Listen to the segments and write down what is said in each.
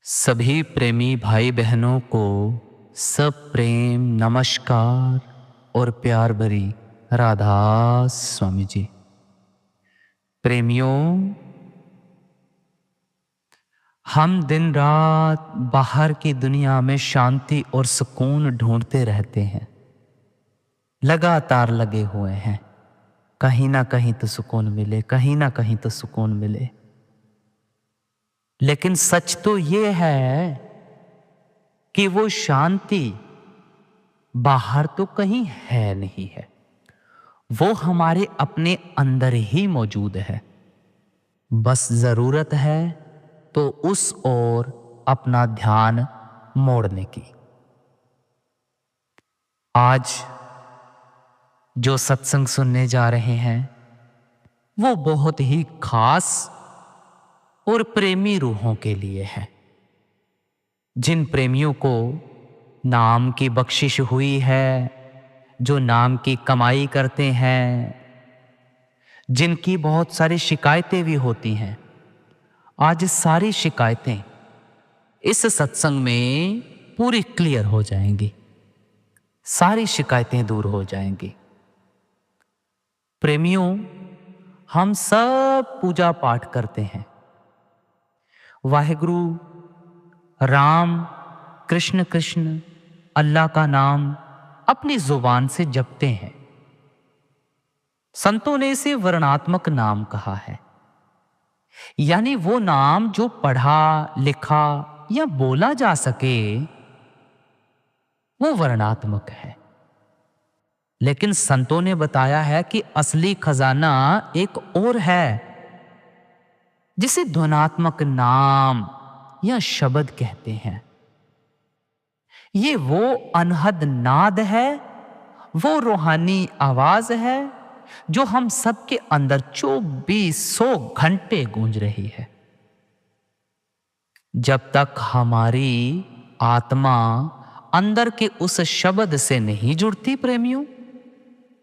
सभी प्रेमी भाई बहनों को सब प्रेम नमस्कार और प्यार भरी राधा स्वामी जी। प्रेमियों, हम दिन रात बाहर की दुनिया में शांति और सुकून ढूंढते रहते हैं, लगातार लगे हुए हैं। कहीं ना कहीं तो सुकून मिले, कहीं ना कहीं तो सुकून मिले। लेकिन सच तो ये है कि वो शांति बाहर तो कहीं है नहीं है, वो हमारे अपने अंदर ही मौजूद है। बस जरूरत है तो उस ओर अपना ध्यान मोड़ने की। आज जो सत्संग सुनने जा रहे हैं वो बहुत ही खास और प्रेमी रूहों के लिए है। जिन प्रेमियों को नाम की बख्शिश हुई है, जो नाम की कमाई करते हैं, जिनकी बहुत सारी शिकायतें भी होती हैं, आज सारी शिकायतें इस सत्संग में पूरी क्लियर हो जाएंगी, सारी शिकायतें दूर हो जाएंगी। प्रेमियों, हम सब पूजा पाठ करते हैं, वाहिगुरु, राम, कृष्ण कृष्ण, अल्लाह का नाम अपनी जुबान से जपते हैं। संतों ने इसे वर्णात्मक नाम कहा है, यानी वो नाम जो पढ़ा लिखा या बोला जा सके वो वर्णात्मक है। लेकिन संतों ने बताया है कि असली खजाना एक और है, जिसे ध्वनात्मक नाम या शब्द कहते हैं। ये वो अनहद नाद है, वो रूहानी आवाज है जो हम सबके अंदर 2400 घंटे गूंज रही है। जब तक हमारी आत्मा अंदर के उस शब्द से नहीं जुड़ती प्रेमियों,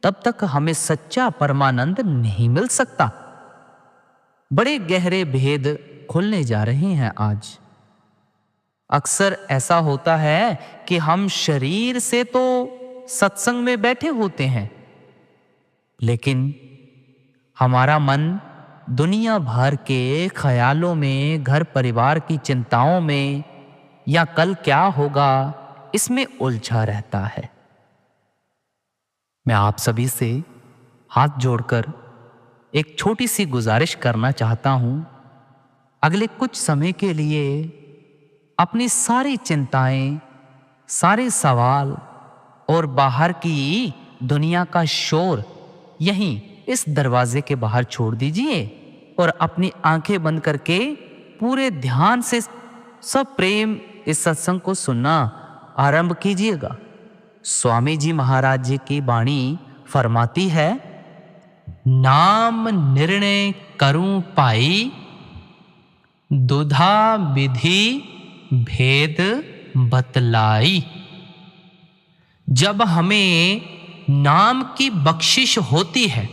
तब तक हमें सच्चा परमानंद नहीं मिल सकता। बड़े गहरे भेद खुलने जा रहे हैं आज। अक्सर ऐसा होता है कि हम शरीर से तो सत्संग में बैठे होते हैं, लेकिन हमारा मन दुनिया भर के ख्यालों में, घर परिवार की चिंताओं में या कल क्या होगा इसमें उलझा रहता है। मैं आप सभी से हाथ जोड़कर एक छोटी सी गुजारिश करना चाहता हूं। अगले कुछ समय के लिए अपनी सारी चिंताएं, सारे सवाल और बाहर की दुनिया का शोर यहीं इस दरवाजे के बाहर छोड़ दीजिए और अपनी आंखें बंद करके पूरे ध्यान से सब प्रेम इस सत्संग को सुनना आरंभ कीजिएगा। स्वामी जी महाराज जी की वाणी फरमाती है, नाम निर्णय करूं पाई, दुधा विधि भेद बतलाई। जब हमें नाम की बख्शिश होती है,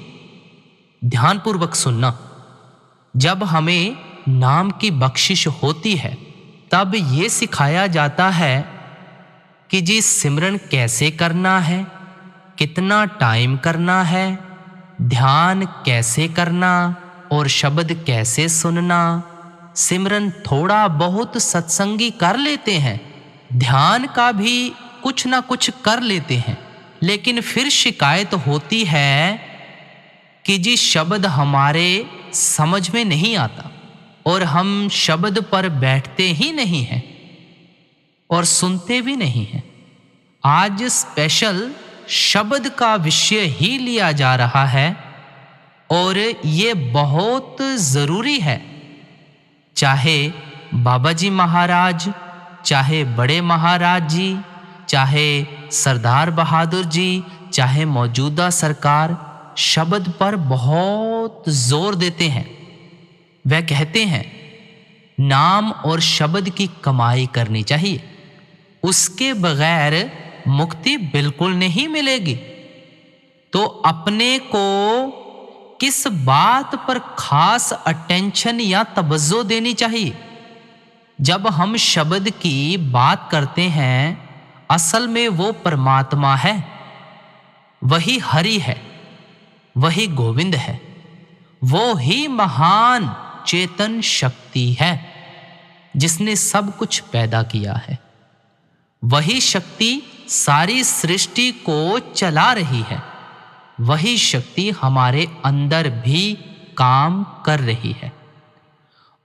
ध्यानपूर्वक सुनना, जब हमें नाम की बख्शिश होती है तब ये सिखाया जाता है कि जी सिमरन कैसे करना है, कितना टाइम करना है, ध्यान कैसे करना और शब्द कैसे सुनना। सिमरन थोड़ा बहुत सत्संगी कर लेते हैं, ध्यान का भी कुछ ना कुछ कर लेते हैं, लेकिन फिर शिकायत होती है कि जी शब्द हमारे समझ में नहीं आता और हम शब्द पर बैठते ही नहीं हैं और सुनते भी नहीं हैं। आज स्पेशल शब्द का विषय ही लिया जा रहा है और ये बहुत जरूरी है। चाहे बाबा जी महाराज, चाहे बड़े महाराज जी, चाहे सरदार बहादुर जी, चाहे मौजूदा सरकार शब्द पर बहुत जोर देते हैं। वह कहते हैं नाम और शब्द की कमाई करनी चाहिए, उसके बगैर मुक्ति बिल्कुल नहीं मिलेगी। तो अपने को किस बात पर खास अटेंशन या तवज्जो देनी चाहिए? जब हम शब्द की बात करते हैं, असल में वो परमात्मा है, वही हरि है, वही गोविंद है, वो ही महान चेतन शक्ति है जिसने सब कुछ पैदा किया है। वही शक्ति सारी सृष्टि को चला रही है। वही शक्ति हमारे अंदर भी काम कर रही है।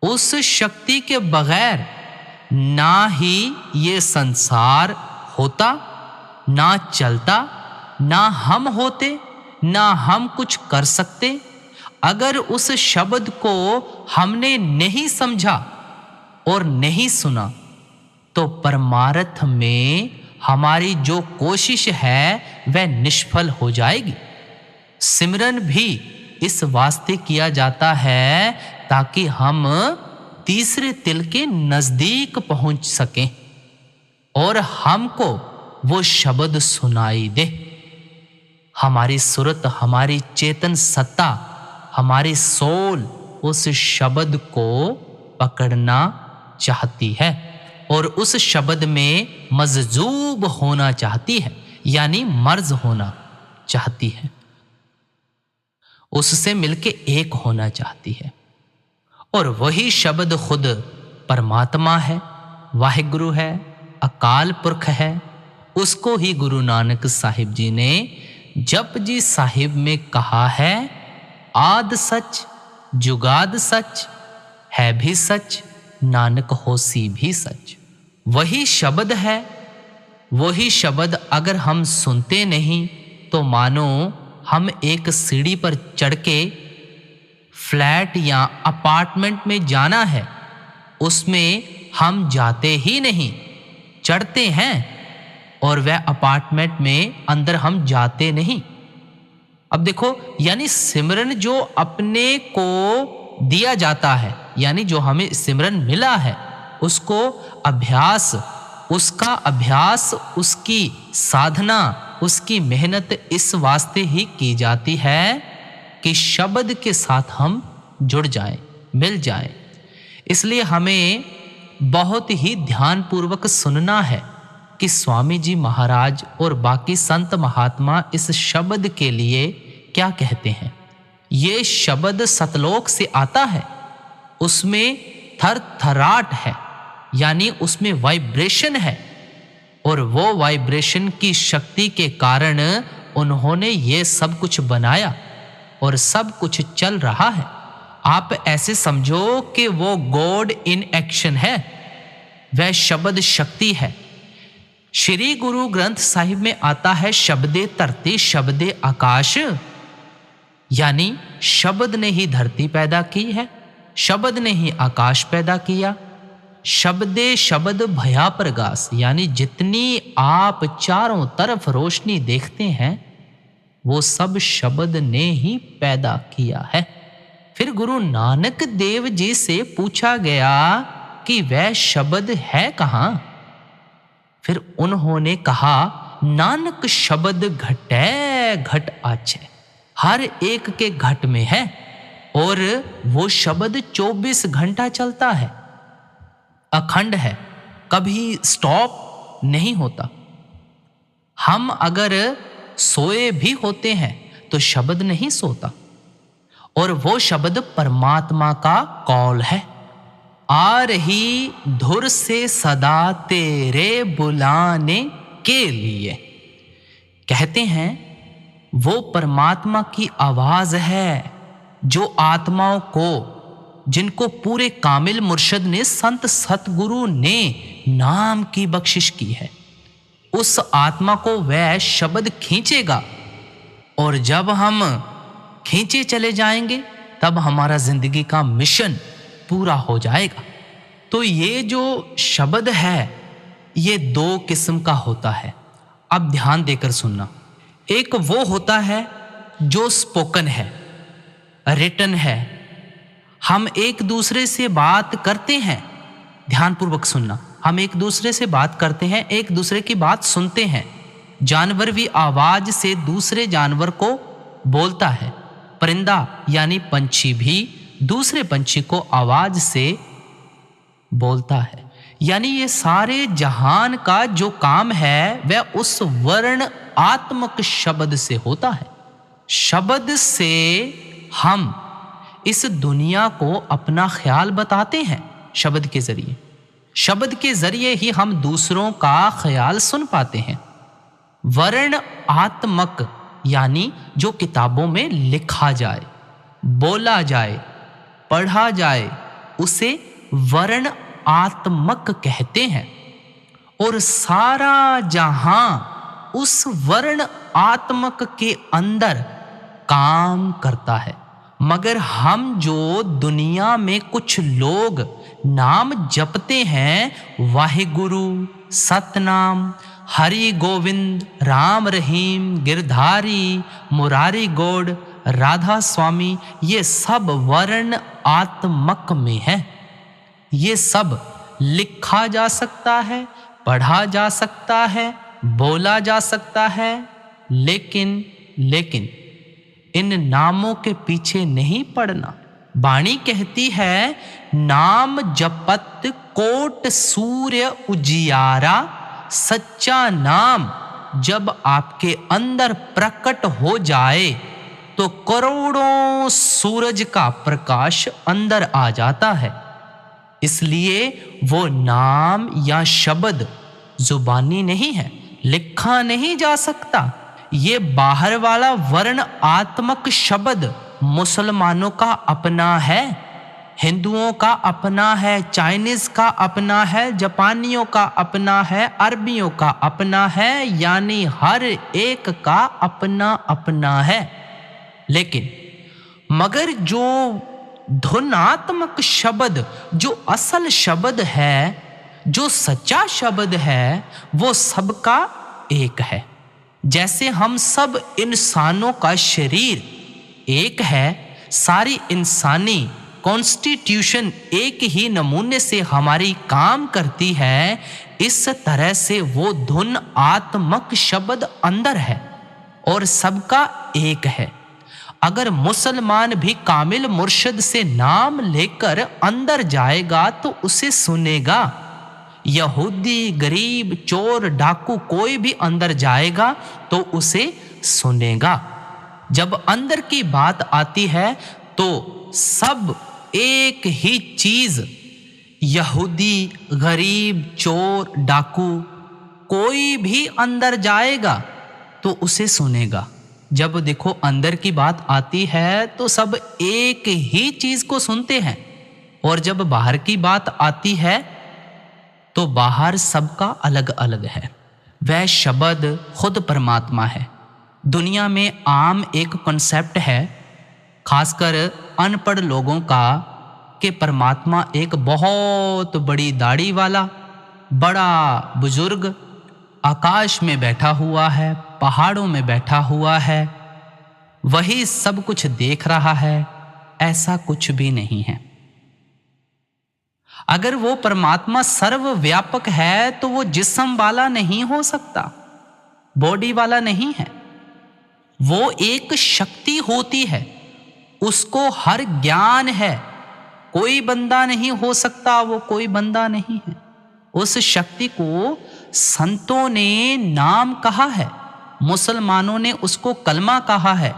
उस शक्ति के बगैर ना ही ये संसार होता, ना चलता, ना हम होते, ना हम कुछ कर सकते। अगर उस शब्द को हमने नहीं समझा और नहीं सुना तो परमार्थ में हमारी जो कोशिश है वह निष्फल हो जाएगी। सिमरन भी इस वास्ते किया जाता है ताकि हम तीसरे तिल के नजदीक पहुंच सकें और हमको वो शब्द सुनाई दे। हमारी सुरत, हमारी चेतन सत्ता, हमारी सोल उस शब्द को पकड़ना चाहती है और उस शब्द में मजजूब होना चाहती है, यानी मर्ज होना चाहती है, उससे मिलके एक होना चाहती है। और वही शब्द खुद परमात्मा है, वाहिगुरु है, अकाल पुरख है। उसको ही गुरु नानक साहिब जी ने जपजी साहिब में कहा है, आद सच जुगाद सच है भी सच, नानक होसी भी सच। वही शब्द है। वही शब्द अगर हम सुनते नहीं तो मानो हम एक सीढ़ी पर चढ़ के फ्लैट या अपार्टमेंट में जाना है, उसमें हम जाते ही नहीं, चढ़ते हैं और वह अपार्टमेंट में अंदर हम जाते नहीं। अब देखो, यानी सिमरन जो अपने को दिया जाता है, यानी जो हमें सिमरन मिला है, उसको अभ्यास, उसका अभ्यास, उसकी साधना, उसकी मेहनत इस वास्ते ही की जाती है कि शब्द के साथ हम जुड़ जाएं, मिल जाएं। इसलिए हमें बहुत ही ध्यानपूर्वक सुनना है कि स्वामी जी महाराज और बाकी संत महात्मा इस शब्द के लिए क्या कहते हैं। ये शब्द सतलोक से आता है, उसमें थरथराट है, यानी उसमें वाइब्रेशन है, और वो वाइब्रेशन की शक्ति के कारण उन्होंने ये सब कुछ बनाया और सब कुछ चल रहा है। आप ऐसे समझो कि वो गॉड इन एक्शन है, वह शब्द शक्ति है। श्री गुरु ग्रंथ साहिब में आता है, शब्दे धरती शब्दे आकाश, यानी शब्द ने ही धरती पैदा की है, शब्द ने ही आकाश पैदा किया। शब्दे शब्द भया प्रगास, यानी जितनी आप चारों तरफ रोशनी देखते हैं वो सब शब्द ने ही पैदा किया है। फिर गुरु नानक देव जी से पूछा गया कि वह शब्द है कहाँ। फिर उन्होंने कहा, नानक शब्द घटै घट आछे, हर एक के घट में है और वो शब्द 24 घंटा चलता है, अखंड है, कभी स्टॉप नहीं होता। हम अगर सोए भी होते हैं तो शब्द नहीं सोता, और वो शब्द परमात्मा का कौल है। आ रही धुर से सदा तेरे बुलाने के लिए, कहते हैं वो परमात्मा की आवाज है जो आत्माओं को, जिनको पूरे कामिल मुर्शद ने, संत सतगुरु ने नाम की बख्शिश की है, उस आत्मा को वह शब्द खींचेगा। और जब हम खींचे चले जाएंगे तब हमारा जिंदगी का मिशन पूरा हो जाएगा। तो ये जो शब्द है ये 2 किस्म का होता है। अब ध्यान देकर सुनना। एक वो होता है जो स्पोकन है, रिटन है, हम एक दूसरे से बात करते हैं। ध्यानपूर्वक सुनना, हम एक दूसरे से बात करते हैं, एक दूसरे की बात सुनते हैं। जानवर भी आवाज से दूसरे जानवर को बोलता है। परिंदा यानी पंछी भी दूसरे पंछी को आवाज से बोलता है। यानी ये सारे जहान का जो काम है वह उस वर्ण आत्मक शब्द से होता है। शब्द से हम इस दुनिया को अपना ख्याल बताते हैं। शब्द के जरिए, शब्द के जरिए ही हम दूसरों का ख्याल सुन पाते हैं। वर्ण आत्मक यानी जो किताबों में लिखा जाए, बोला जाए, पढ़ा जाए, उसे वर्ण आत्मक कहते हैं। और सारा जहां उस वर्ण आत्मक के अंदर काम करता है। मगर हम जो दुनिया में कुछ लोग नाम जपते हैं, वाहिगुरु, सतनाम, हरि गोविंद, राम रहीम, गिरधारी, मुरारी गौड़, राधा स्वामी, ये सब वर्ण आत्मक में है। ये सब लिखा जा सकता है, पढ़ा जा सकता है, बोला जा सकता है, लेकिन इन नामों के पीछे नहीं पड़ना। वाणी कहती है, नाम जपत कोट सूर्य उजियारा। सच्चा नाम जब आपके अंदर प्रकट हो जाए तो करोड़ों सूरज का प्रकाश अंदर आ जाता है। इसलिए वो नाम या शब्द जुबानी नहीं है, लिखा नहीं जा सकता। ये बाहर वाला वर्ण आत्मक शब्द मुसलमानों का अपना है, हिंदुओं का अपना है, चाइनीज का अपना है, जापानियों का अपना है, अरबियों का अपना है, यानी हर एक का अपना अपना है। लेकिन मगर जो धुनात्मक शब्द, जो असल शब्द है, जो सच्चा शब्द है, वो सबका एक है। जैसे हम सब इंसानों का शरीर एक है, सारी इंसानी कॉन्स्टिट्यूशन एक ही नमूने से हमारी काम करती है, इस तरह से वो धुन आत्मक शब्द अंदर है और सबका एक है। अगर मुसलमान भी कामिल मुर्शिद से नाम लेकर अंदर जाएगा तो उसे सुनेगा। यहूदी, गरीब, चोर, डाकू कोई भी अंदर जाएगा तो उसे सुनेगा। जब अंदर की बात आती है तो सब एक ही चीज, यहूदी, गरीब, चोर, डाकू कोई भी अंदर जाएगा तो उसे सुनेगा। जब देखो अंदर की बात आती है तो सब एक ही चीज को सुनते हैं, और जब बाहर की बात आती है तो बाहर सबका अलग अलग है। वह शब्द खुद परमात्मा है। दुनिया में आम एक कॉन्सेप्ट है, खासकर अनपढ़ लोगों का, कि परमात्मा एक बहुत बड़ी दाढ़ी वाला बड़ा बुजुर्ग आकाश में बैठा हुआ है, पहाड़ों में बैठा हुआ है, वही सब कुछ देख रहा है। ऐसा कुछ भी नहीं है। अगर वो परमात्मा सर्वव्यापक है तो वो जिस्म वाला नहीं हो सकता, बॉडी वाला नहीं है। वो एक शक्ति होती है, उसको हर ज्ञान है। कोई बंदा नहीं हो सकता, वो कोई बंदा नहीं है। उस शक्ति को संतों ने नाम कहा है, मुसलमानों ने उसको कलमा कहा है,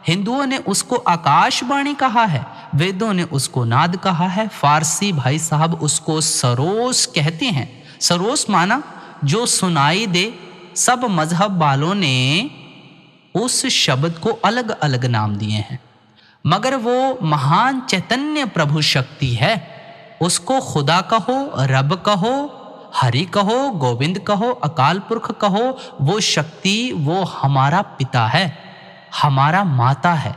हिंदुओं ने उसको आकाशवाणी कहा है, वेदों ने उसको नाद कहा है, फारसी भाई साहब उसको सरोस कहते हैं। सरोस माना जो सुनाई दे। सब मजहब वालों ने उस शब्द को अलग अलग नाम दिए हैं, मगर वो महान चैतन्य प्रभु शक्ति है। उसको खुदा कहो, रब कहो, हरि कहो, गोविंद कहो, अकाल पुरख कहो, वो शक्ति वो हमारा पिता है, हमारा माता है,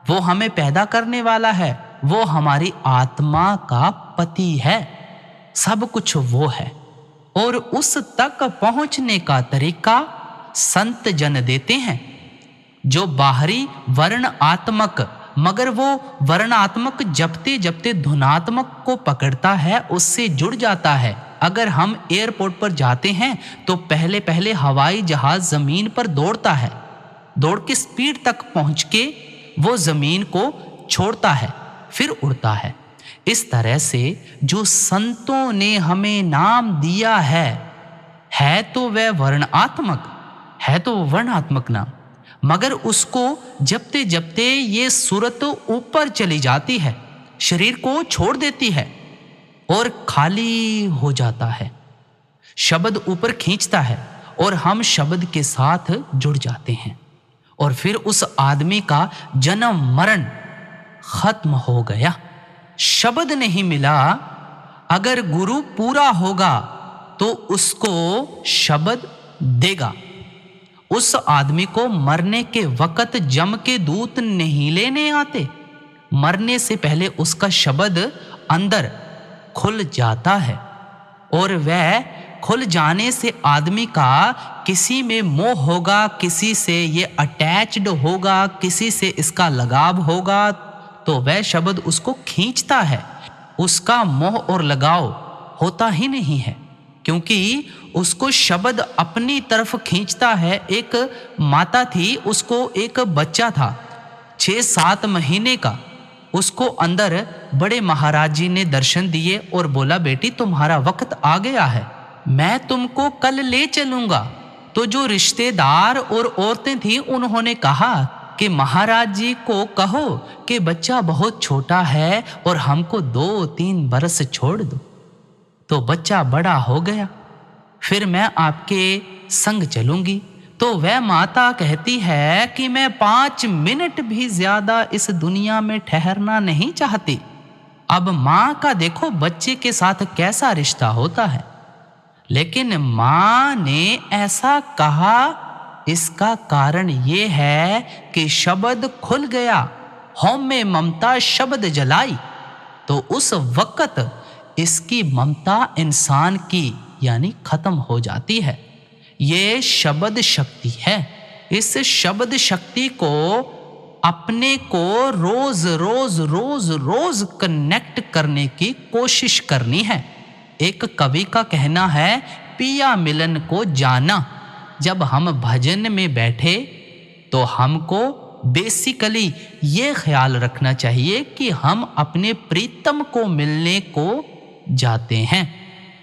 वो हमें पैदा करने वाला है, वो हमारी आत्मा का पति है। सब कुछ वो है। और उस तक पहुंचने का तरीका संत जन देते हैं। जो बाहरी वर्णात्मक, मगर वो वर्णात्मक जपते जपते धुनात्मक को पकड़ता है, उससे जुड़ जाता है। अगर हम एयरपोर्ट पर जाते हैं तो पहले पहले हवाई जहाज जमीन पर दौड़ता है, दौड़ के स्पीड तक पहुंच के वो जमीन को छोड़ता है, फिर उड़ता है। इस तरह से जो संतों ने हमें नाम दिया है तो वह वर्णात्मक है, तो वर्णात्मक नाम, मगर उसको जपते जपते ये सूरत ऊपर चली जाती है, शरीर को छोड़ देती है और खाली हो जाता है। शब्द ऊपर खींचता है और हम शब्द के साथ जुड़ जाते हैं और फिर उस आदमी का जन्म मरण खत्म हो गया। शब्द नहीं मिला। अगर गुरु पूरा होगा तो उसको शब्द देगा। उस आदमी को मरने के वक्त जम के दूत नहीं लेने आते। मरने से पहले उसका शब्द अंदर खुल जाता है और वह खुल जाने से आदमी का किसी में मोह होगा, किसी से ये अटैच्ड होगा, किसी से इसका लगाव होगा, तो वह शब्द उसको खींचता है। उसका मोह और लगाव होता ही नहीं है, क्योंकि उसको शब्द अपनी तरफ खींचता है। एक माता थी, उसको एक बच्चा था 6-7 महीने का। उसको अंदर बड़े महाराज जी ने दर्शन दिए और बोला, बेटी तुम्हारा वक्त आ गया है, मैं तुमको कल ले चलूंगा। तो जो रिश्तेदार और औरतें थी उन्होंने कहा कि महाराज जी को कहो कि बच्चा बहुत छोटा है और हमको 2-3 बरस छोड़ दो। तो बच्चा बड़ा हो गया, फिर मैं आपके संग चलूंगी। तो वह माता कहती है कि मैं 5 मिनट भी ज्यादा इस दुनिया में ठहरना नहीं चाहती। अब माँ का देखो बच्चे के साथ कैसा रिश्ता होता है, लेकिन माँ ने ऐसा कहा, इसका कारण ये है कि शब्द खुल गया। होम में ममता शब्द जलाई, तो उस वक्त इसकी ममता इंसान की यानी खत्म हो जाती है। ये शब्द शक्ति है। इस शब्द शक्ति को अपने को रोज रोज रोज रोज कनेक्ट करने की कोशिश करनी है। एक कवि का कहना है, पिया मिलन को जाना। जब हम भजन में बैठे तो हमको बेसिकली ये ख्याल रखना चाहिए कि हम अपने प्रीतम को मिलने को जाते हैं।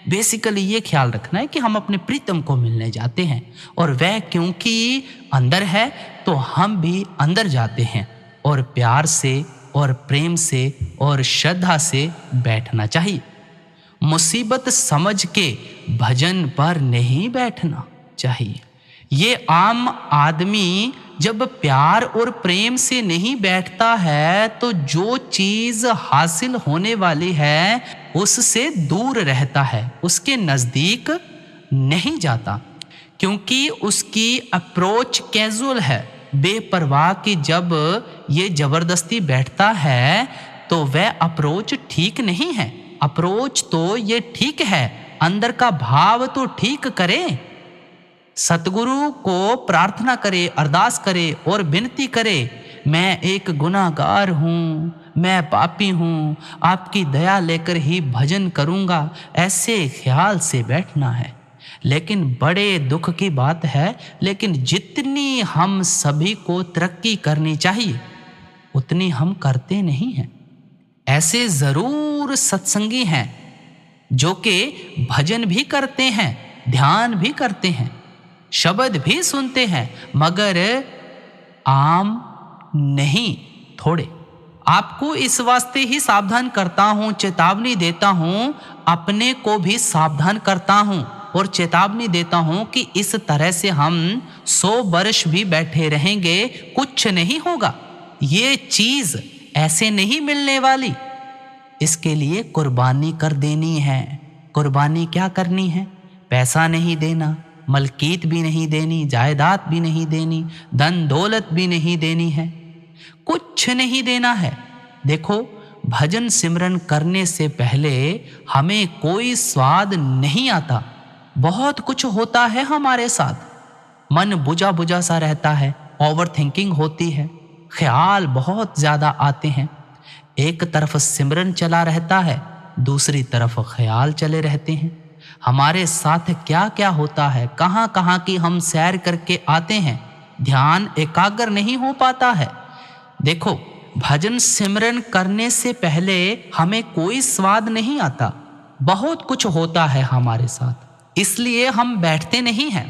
बेसिकली ये ख्याल रखना है कि हम अपने प्रीतम को मिलने जाते हैं, और वह क्योंकि अंदर है तो हम भी अंदर जाते हैं, और प्यार से और प्रेम से और श्रद्धा से बैठना चाहिए। मुसीबत समझ के भजन पर नहीं बैठना चाहिए। ये आम आदमी जब प्यार और प्रेम से नहीं बैठता है तो जो चीज हासिल होने वाली है उससे दूर रहता है, उसके नजदीक नहीं जाता, क्योंकि उसकी अप्रोच कैजुअल है, बेपरवाह की। जब ये जबरदस्ती बैठता है तो वह अप्रोच ठीक नहीं है। अप्रोच तो ये ठीक है, अंदर का भाव तो ठीक करे। सतगुरु को प्रार्थना करे, अरदास करे और विनती करे, मैं एक गुनाहगार हूँ, मैं पापी हूँ, आपकी दया लेकर ही भजन करूँगा, ऐसे ख्याल से बैठना है। लेकिन बड़े दुख की बात है, लेकिन जितनी हम सभी को तरक्की करनी चाहिए उतनी हम करते नहीं हैं। ऐसे जरूर सत्संगी हैं जो कि भजन भी करते हैं, ध्यान भी करते हैं, शब्द भी सुनते हैं, मगर आम नहीं, थोड़े। आपको इस वास्ते ही सावधान करता हूं, चेतावनी देता हूं, अपने को भी सावधान करता हूं और चेतावनी देता हूं कि इस तरह से हम 100 वर्ष भी बैठे रहेंगे, कुछ नहीं होगा। ये चीज ऐसे नहीं मिलने वाली, इसके लिए कुर्बानी कर देनी है। कुर्बानी क्या करनी है? पैसा नहीं देना, मलकीत भी नहीं देनी, जायदाद भी नहीं देनी, धन दौलत भी नहीं देनी है, कुछ नहीं देना है। देखो, भजन सिमरन करने से पहले हमें कोई स्वाद नहीं आता, बहुत कुछ होता है हमारे साथ। मन बुझा बुझा सा रहता है, ओवर थिंकिंग होती है, ख्याल बहुत ज्यादा आते हैं। एक तरफ सिमरन चला रहता है, दूसरी तरफ ख्याल चले रहते हैं। हमारे साथ क्या क्या होता है, कहाँ कहाँ की हम सैर करके आते हैं, ध्यान एकाग्र नहीं हो पाता है। देखो, भजन सिमरन करने से पहले हमें कोई स्वाद नहीं आता, बहुत कुछ होता है हमारे साथ, इसलिए हम बैठते नहीं हैं।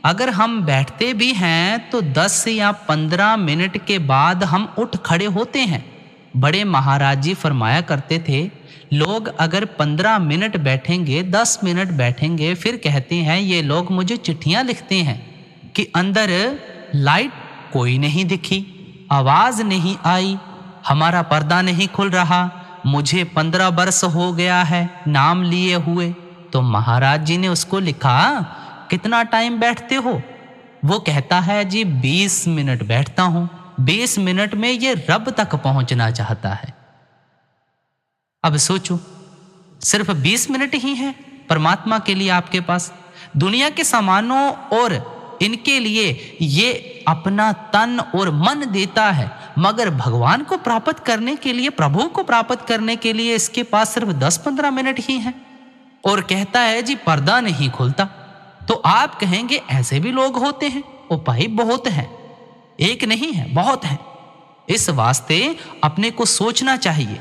अगर हम बैठते भी हैं तो 10 या 15 मिनट के बाद हम उठ खड़े होते हैं। बड़े महाराज जी फरमाया करते थे, लोग अगर 15 मिनट बैठेंगे, 10 मिनट बैठेंगे, फिर कहते हैं ये लोग मुझे चिट्ठियां लिखते हैं कि अंदर लाइट कोई नहीं दिखी, आवाज नहीं आई, हमारा पर्दा नहीं खुल रहा, मुझे 15 वर्ष हो गया है नाम लिए हुए। तो महाराज जी ने उसको लिखा, कितना टाइम बैठते हो? वो कहता है जी 20 मिनट बैठता हूं। 20 मिनट में ये रब तक पहुंचना चाहता है। अब सोचो, सिर्फ 20 मिनट ही है परमात्मा के लिए आपके पास। दुनिया के सामानों और इनके लिए ये अपना तन और मन देता है, मगर भगवान को प्राप्त करने के लिए, प्रभु को प्राप्त करने के लिए इसके पास सिर्फ 10-15 मिनट ही है। और कहता है जी पर्दा नहीं खुलता। तो आप कहेंगे ऐसे भी लोग होते हैं? उपाय बहुत हैं, एक नहीं है, बहुत हैं। इस वास्ते अपने को सोचना चाहिए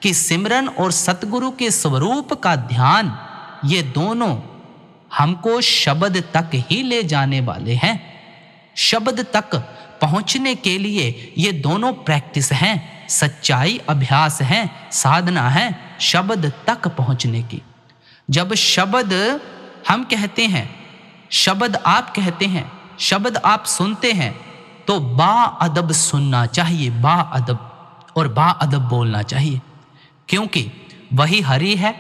कि सिमरन और सतगुरु के स्वरूप का ध्यान, ये दोनों हमको शब्द तक ही ले जाने वाले हैं। शब्द तक पहुंचने के लिए ये दोनों प्रैक्टिस हैं, सच्चाई अभ्यास है, साधना है शब्द तक पहुंचने की। जब शब्द हम कहते हैं, शब्द आप कहते हैं, शब्द आप सुनते हैं, तो बाअदब सुनना चाहिए, बाअदब, और बाअदब बोलना चाहिए, क्योंकि वही हरि है,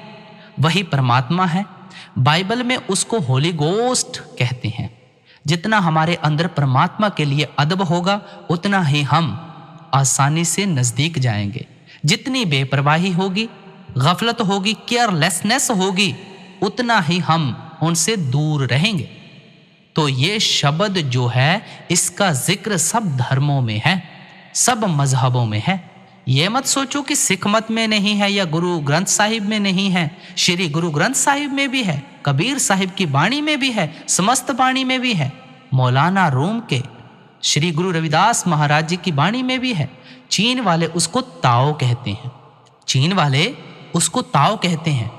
वही परमात्मा है। बाइबल में उसको होली गोस्ट कहते हैं। जितना हमारे अंदर परमात्मा के लिए अदब होगा, उतना ही हम आसानी से नजदीक जाएंगे। जितनी बेपरवाही होगी, गफलत होगी, केयरलेसनेस होगी, उतना ही हम उनसे दूर रहेंगे। तो ये शब्द जो है, इसका जिक्र सब धर्मों में है, सब मजहबों में है। ये मत सोचो कि सिख मत में नहीं है या गुरु ग्रंथ साहिब में नहीं है। श्री गुरु ग्रंथ साहिब में भी है, कबीर साहिब की बाणी में भी है, समस्त बाणी में भी है, मौलाना रूम के श्री गुरु रविदास महाराज जी की बाणी में भी है। चीन वाले उसको ताओ कहते हैं, चीन वाले उसको ताओ कहते हैं।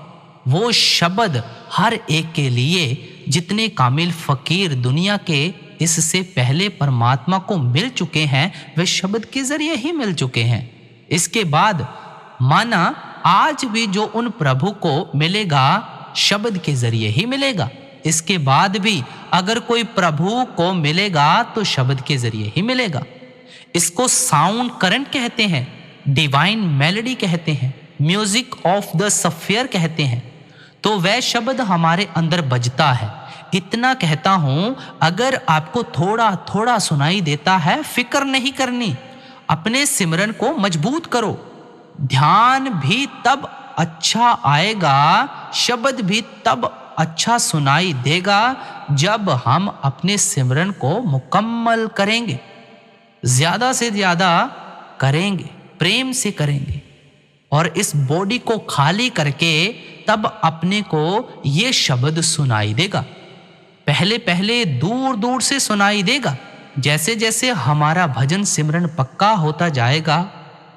वो शब्द हर एक के लिए, जितने कामिल फकीर दुनिया के इससे पहले परमात्मा को मिल चुके हैं, वे शब्द के जरिए ही मिल चुके हैं। इसके बाद माना आज भी जो उन प्रभु को मिलेगा, शब्द के जरिए ही मिलेगा। इसके बाद भी अगर कोई प्रभु को मिलेगा तो शब्द के जरिए ही मिलेगा। इसको साउंड करंट कहते हैं, डिवाइन मेलोडी कहते हैं, म्यूजिक ऑफ द सफियर कहते हैं। तो वह शब्द हमारे अंदर बजता है। इतना कहता हूं, अगर आपको थोड़ा थोड़ा सुनाई देता है, फिक्र नहीं करनी, अपने सिमरन को मजबूत करो। ध्यान भी तब अच्छा आएगा, शब्द भी तब अच्छा सुनाई देगा, जब हम अपने सिमरन को मुकम्मल करेंगे, ज्यादा से ज्यादा करेंगे, प्रेम से करेंगे, और इस बॉडी को खाली करके तब अपने को ये शब्द सुनाई देगा। पहले पहले दूर दूर से सुनाई देगा। जैसे जैसे हमारा भजन सिमरन पक्का होता जाएगा,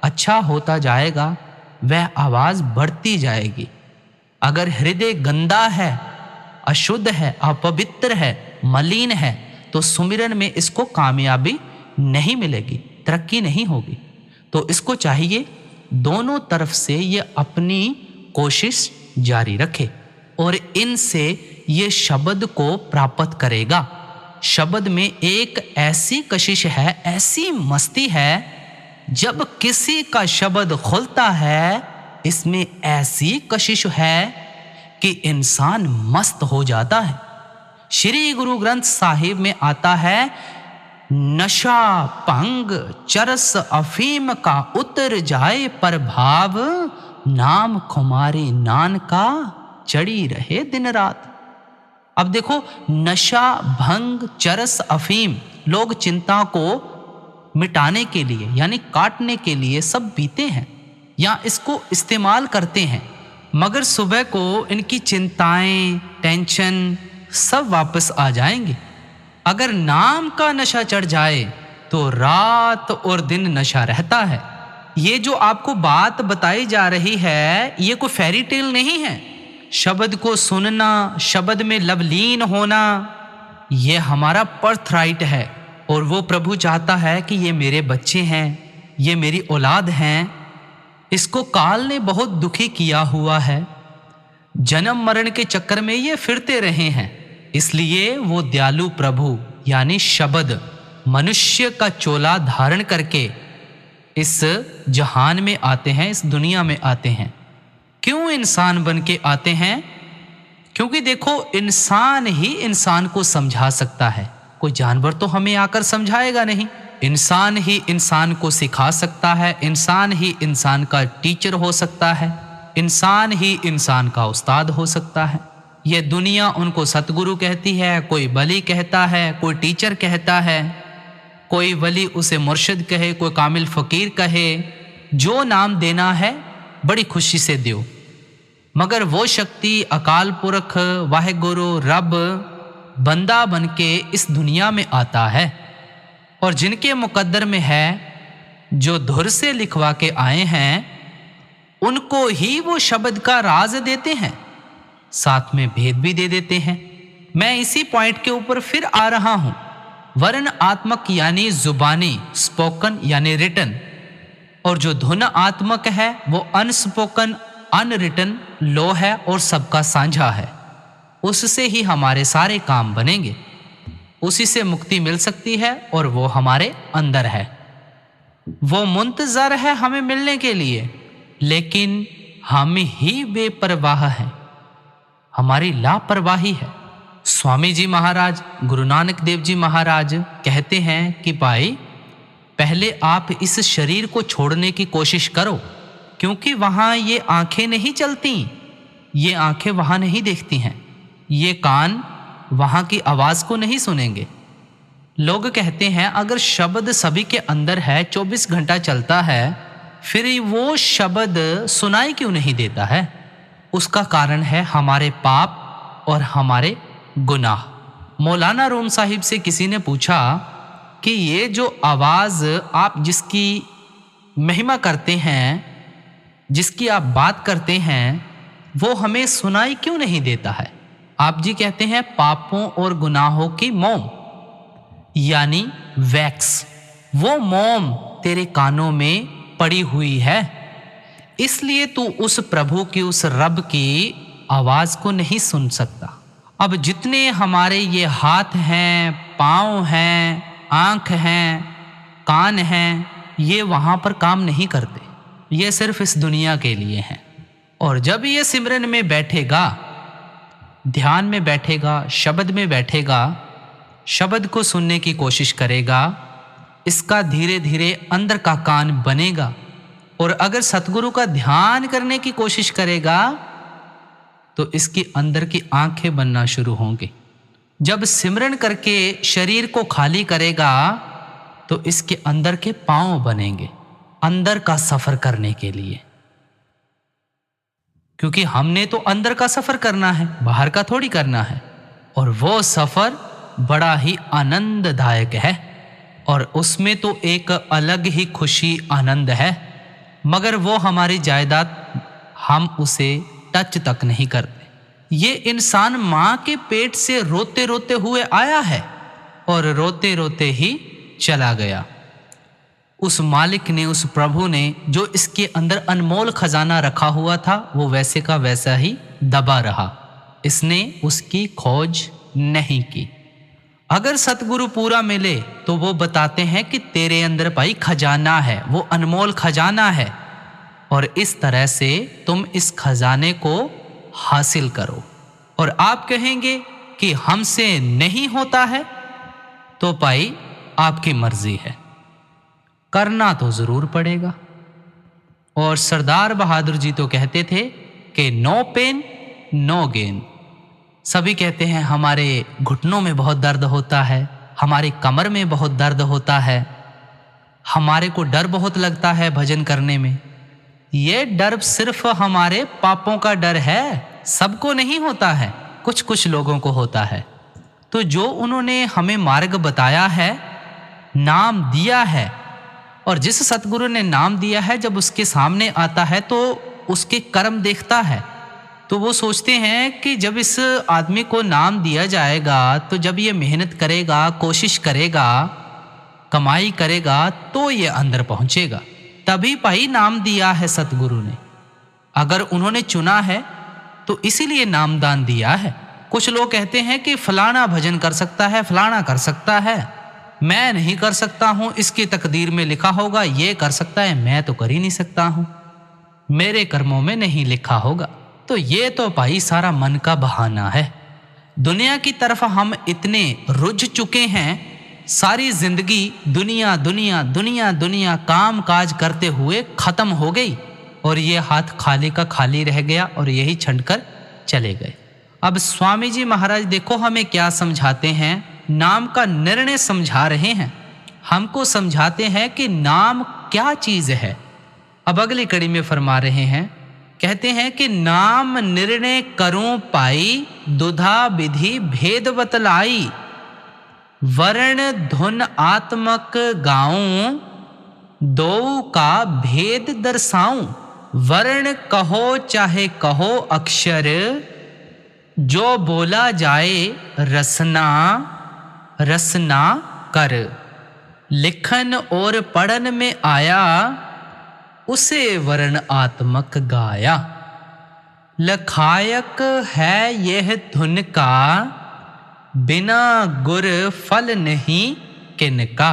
अच्छा होता जाएगा, वह आवाज बढ़ती जाएगी। अगर हृदय गंदा है, अशुद्ध है, अपवित्र है, मलिन है, तो सुमिरन में इसको कामयाबी नहीं मिलेगी, तरक्की नहीं होगी। तो इसको चाहिए दोनों तरफ से ये अपनी कोशिश जारी रखे और इनसे ये शब्द को प्राप्त करेगा। शब्द में एक ऐसी कशिश है, ऐसी मस्ती है, जब किसी का शब्द खुलता है, इसमें ऐसी कशिश है कि इंसान मस्त हो जाता है। श्री गुरु ग्रंथ साहिब में आता है, नशा भंग चरस अफीम का उतर जाए प्रभाव, नाम खुमारी नान का चढ़ी रहे दिन रात। अब देखो, नशा भंग चरस अफीम, लोग चिंता को मिटाने के लिए यानी काटने के लिए सब पीते हैं या इसको इस्तेमाल करते हैं, मगर सुबह को इनकी चिंताएं, टेंशन सब वापस आ जाएंगे। अगर नाम का नशा चढ़ जाए तो रात और दिन नशा रहता है। ये जो आपको बात बताई जा रही है, ये कोई फेरी टेल नहीं है। शब्द को सुनना, शब्द में लवलीन होना, ये हमारा बर्थ राइट है। और वो प्रभु चाहता है कि ये मेरे बच्चे हैं, ये मेरी औलाद हैं। इसको काल ने बहुत दुखी किया हुआ है। जन्म मरण के चक्कर में ये फिरते रहे हैं। इसलिए वो दयालु प्रभु यानी शब्द मनुष्य का चोला धारण करके इस जहान में आते हैं, इस दुनिया में आते हैं। क्यों इंसान बन के आते हैं? क्योंकि देखो, इंसान ही इंसान को समझा सकता है। कोई जानवर तो हमें आकर समझाएगा नहीं। इंसान ही इंसान को सिखा सकता है, इंसान ही इंसान का टीचर हो सकता है, इंसान ही इंसान का उस्ताद हो सकता है। यह दुनिया उनको सतगुरु कहती है, कोई बली कहता है, कोई टीचर कहता है, कोई वली उसे मुर्शिद कहे, कोई कामिल फकीर कहे। जो नाम देना है बड़ी खुशी से दो, मगर वो शक्ति अकाल पुरख वाहेगुरु रब बंदा बन के इस दुनिया में आता है। और जिनके मुकद्दर में है, जो धुर से लिखवा के आए हैं, उनको ही वो शब्द का राज देते हैं, साथ में भेद भी दे देते हैं। मैं इसी पॉइंट के ऊपर फिर आ रहा हूं। वर्ण आत्मक यानी जुबानी, स्पोकन यानी रिटन, और जो धुन आत्मक है वो अनस्पोकन अनरिटन लो है और सबका साझा है। उससे ही हमारे सारे काम बनेंगे, उसी से मुक्ति मिल सकती है, और वो हमारे अंदर है। वो मुंतजर है हमें मिलने के लिए, लेकिन हम ही बेपरवाह हैं, हमारी लापरवाही है। स्वामी जी महाराज, गुरु नानक देव जी महाराज कहते हैं कि भाई, पहले आप इस शरीर को छोड़ने की कोशिश करो, क्योंकि वहां ये आंखें नहीं चलती, ये आंखें वहां नहीं देखती हैं, ये कान वहां की आवाज को नहीं सुनेंगे। लोग कहते हैं अगर शब्द सभी के अंदर है, 24 घंटा चलता है, फिर वो शब्द सुनाई क्यों नहीं देता है? उसका कारण है हमारे पाप और हमारे गुनाह। मौलाना रूम साहिब से किसी ने पूछा कि ये जो आवाज आप जिसकी महिमा करते हैं, जिसकी आप बात करते हैं, वो हमें सुनाई क्यों नहीं देता है? आप जी कहते हैं पापों और गुनाहों की मोम यानी वैक्स, वो मोम तेरे कानों में पड़ी हुई है, इसलिए तू उस प्रभु की, उस रब की आवाज को नहीं सुन सकता। अब जितने हमारे ये हाथ हैं, पाँव हैं, आंख हैं, कान हैं, ये वहां पर काम नहीं करते, ये सिर्फ इस दुनिया के लिए हैं। और जब ये सिमरन में बैठेगा, ध्यान में बैठेगा, शब्द में बैठेगा, शब्द को सुनने की कोशिश करेगा, इसका धीरे धीरे अंदर का कान बनेगा। और अगर सतगुरु का ध्यान करने की कोशिश करेगा तो इसकी अंदर की आंखें बनना शुरू होंगी। जब सिमरन करके शरीर को खाली करेगा तो इसके अंदर के पांव बनेंगे, अंदर का सफर करने के लिए। क्योंकि हमने तो अंदर का सफर करना है, बाहर का थोड़ी करना है। और वो सफर बड़ा ही आनंददायक है, और उसमें तो एक अलग ही खुशी आनंद है, मगर वो हमारी जायदाद, हम उसे टच तक नहीं करते। ये इंसान मां के पेट से रोते रोते हुए आया है और रोते रोते ही चला गया। उस मालिक ने, उस प्रभु ने जो इसके अंदर अनमोल खजाना रखा हुआ था, वो वैसे का वैसा ही दबा रहा, इसने उसकी खोज नहीं की। अगर सतगुरु पूरा मिले तो वो बताते हैं कि तेरे अंदर भाई खजाना है, वो अनमोल खजाना है, और इस तरह से तुम इस खजाने को हासिल करो। और आप कहेंगे कि हमसे नहीं होता है, तो भाई आपकी मर्जी है, करना तो जरूर पड़ेगा। और सरदार बहादुर जी तो कहते थे कि नो पेन नो गेन। सभी कहते हैं हमारे घुटनों में बहुत दर्द होता है, हमारी कमर में बहुत दर्द होता है, हमारे को डर बहुत लगता है भजन करने में। ये डर सिर्फ हमारे पापों का डर है, सबको नहीं होता है, कुछ कुछ लोगों को होता है। तो जो उन्होंने हमें मार्ग बताया है, नाम दिया है, और जिस सतगुरु ने नाम दिया है, जब उसके सामने आता है तो उसके कर्म देखता है। तो वो सोचते हैं कि जब इस आदमी को नाम दिया जाएगा तो जब ये मेहनत करेगा, कोशिश करेगा, कमाई करेगा तो ये अंदर पहुंचेगा। तभी भाई नाम दिया है सतगुरु ने। अगर उन्होंने चुना है तो इसीलिए नामदान दिया है। कुछ लोग कहते हैं कि फलाना भजन कर सकता है, फलाना कर सकता है, मैं नहीं कर सकता हूं, इसकी तकदीर में लिखा होगा ये कर सकता है, मैं तो कर ही नहीं सकता हूं, मेरे कर्मों में नहीं लिखा होगा। तो ये तो भाई सारा मन का बहाना है। दुनिया की तरफ हम इतने रुझ चुके हैं, सारी जिंदगी दुनिया दुनिया दुनिया दुनिया काम काज करते हुए खत्म हो गई और ये हाथ खाली का खाली रह गया और यही छंडकर चले गए। अब स्वामी जी महाराज देखो हमें क्या समझाते हैं, नाम का निर्णय समझा रहे हैं, हमको समझाते हैं कि नाम क्या चीज है। अब अगली कड़ी में फरमा रहे हैं, कहते हैं कि नाम निर्णय करूं पाई, दुधा विधि भेद बतलाई, वर्ण धुन आत्मक गाऊं, दो का भेद दर्शाऊं, वर्ण कहो चाहे कहो अक्षर, जो बोला जाए रसना रसना कर, लिखन और पढ़न में आया, उसे वर्ण आत्मक गाया, लखायक है यह धुन का, बिना गुर फल नहीं किनका।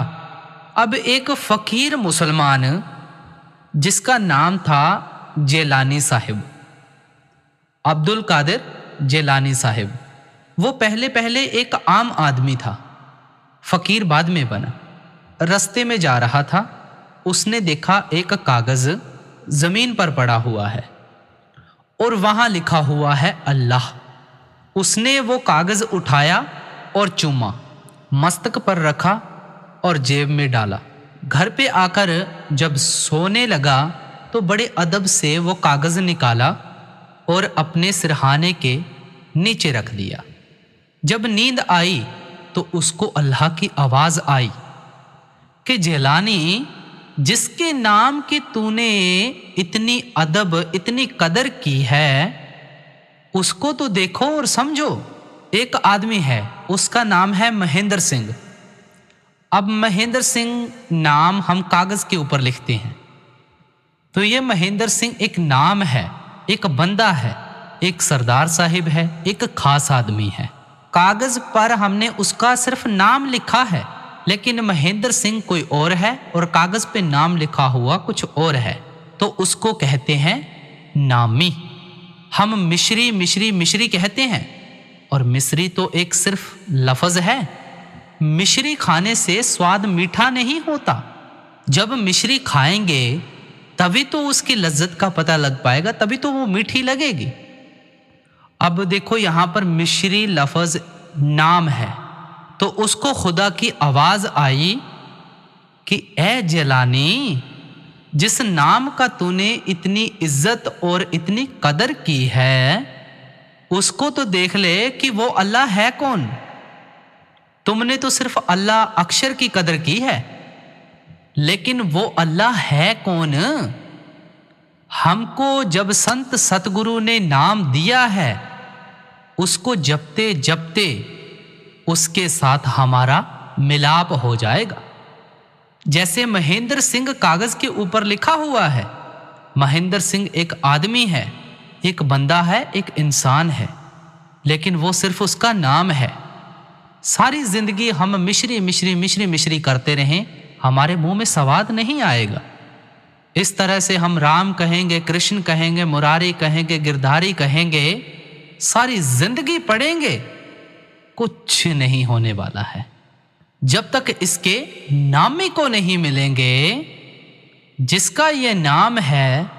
अब एक फकीर मुसलमान जिसका नाम था जेलानी साहिब, अब्दुल कादिर जेलानी साहिब, वो पहले पहले एक आम आदमी था, फकीर बाद में बना। रास्ते में जा रहा था, उसने देखा एक कागज जमीन पर पड़ा हुआ है और वहां लिखा हुआ है अल्लाह। उसने वो कागज उठाया और चूमा, मस्तक पर रखा और जेब में डाला। घर पे आकर जब सोने लगा तो बड़े अदब से वो कागज निकाला और अपने सिरहाने के नीचे रख दिया। जब नींद आई तो उसको अल्लाह की आवाज आई कि जेलानी, जिसके नाम की तूने इतनी अदब इतनी कदर की है, उसको तो देखो और समझो। एक आदमी है, उसका नाम है महेंद्र सिंह। अब महेंद्र सिंह नाम हम कागज के ऊपर लिखते हैं, तो ये महेंद्र सिंह एक नाम है, एक बंदा है, एक सरदार साहिब है, एक खास आदमी है। कागज पर हमने उसका सिर्फ नाम लिखा है, लेकिन महेंद्र सिंह कोई और है और कागज पे नाम लिखा हुआ कुछ और है, तो उसको कहते हैं नामी। हम मिश्री मिश्री मिश्री कहते हैं, और मिश्री तो एक सिर्फ लफ्ज है। मिश्री खाने से स्वाद मीठा नहीं होता, जब मिश्री खाएंगे तभी तो उसकी लज्जत का पता लग पाएगा, तभी तो वो मीठी लगेगी। अब देखो यहां पर मिश्री लफ्ज नाम है, तो उसको खुदा की आवाज आई कि ए जेलानी, जिस नाम का तूने इतनी इज्जत और इतनी कदर की है, उसको तो देख ले कि वो अल्लाह है कौन। तुमने तो सिर्फ अल्लाह अक्षर की कदर की है, लेकिन वो अल्लाह है कौन। हमको जब संत सतगुरु ने नाम दिया है, उसको जपते जपते उसके साथ हमारा मिलाप हो जाएगा। जैसे महेंद्र सिंह कागज के ऊपर लिखा हुआ है, महेंद्र सिंह एक आदमी है, एक बंदा है, एक इंसान है, लेकिन वो सिर्फ उसका नाम है। सारी जिंदगी हम मिश्री मिश्री मिश्री मिश्री करते रहें, हमारे मुंह में स्वाद नहीं आएगा। इस तरह से हम राम कहेंगे, कृष्ण कहेंगे, मुरारी कहेंगे, गिरधारी कहेंगे, सारी जिंदगी पढ़ेंगे, कुछ नहीं होने वाला है जब तक इसके नामी को नहीं मिलेंगे। जिसका ये नाम है,